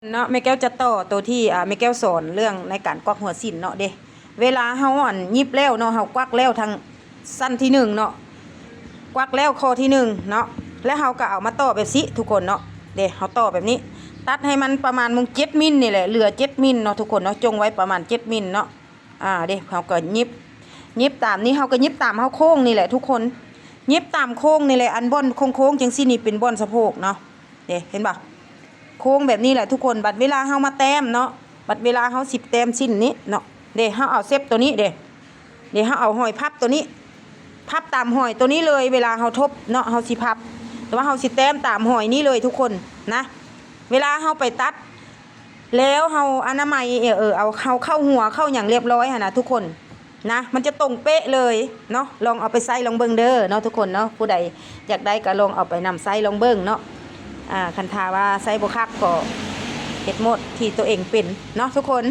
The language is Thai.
เนาะแม่แก้วจะต่อตัวที่แม่แก้วสอนเรื่องในการกวักหัวสิ้นเนาะเด้เวลาเฮายิบแล้วเนาะเฮากวักแล้วทางสั้นที่1เนาะกวักแล้วคอที่1เนาะแล้วเฮาก็เอามาต่อแบบสิทุกคนเนาะเด้เฮาต่อแบบนี้ ตัดให้มันประมาณมุง7มิลนี่แหละเหลือ7มิลเนาะทุกคนเนาะจงไว้ประมาณ7มิลเนาะเด้เฮาก็ยิบตามนี้เฮาก็ยิบตามเฮาโค้งนี่แหละทุกคนยิบตามโค้งนี่แหละอันบ่อนโค้งจังซี่นี่เป็นบ่อนสะโพกเนาะเด้เห็นป่ะโค้งแบบนี้แหละทุกคนบัดเวลาเฮามาแต้มเนาะบัดเวลาเฮา10แต้มสิ้นนี้เนาะเดี๋ยวเฮาเอาเซฟตัวนี้เดี๋ยวเฮาเอาหอยพับตัวนี้พับตามหอยตัวนี้เลยเวลาเฮาทบเนาะเฮาสิพับแต่ว่าเฮาสิแต้มตามหอยนี้เลยทุกคนนะเวลาเฮาไปตัดแล้วเฮาอนามัยเอาเข้าหัวเข้าอย่างเรียบร้อยนะทุกคนนะมันจะตรงเป๊ะเลยเนาะลองเอาไปใส่ลองเบิ่งเด้อเนาะทุกคนเนาะผู้ใดอยากได้ก็ลองเอาไปนำใส่ลองเบิ่งเนาะคันทาว่าไซบ่คักก็เฮ็ดหมดที่ตัวเองเป็นเนาะทุกคน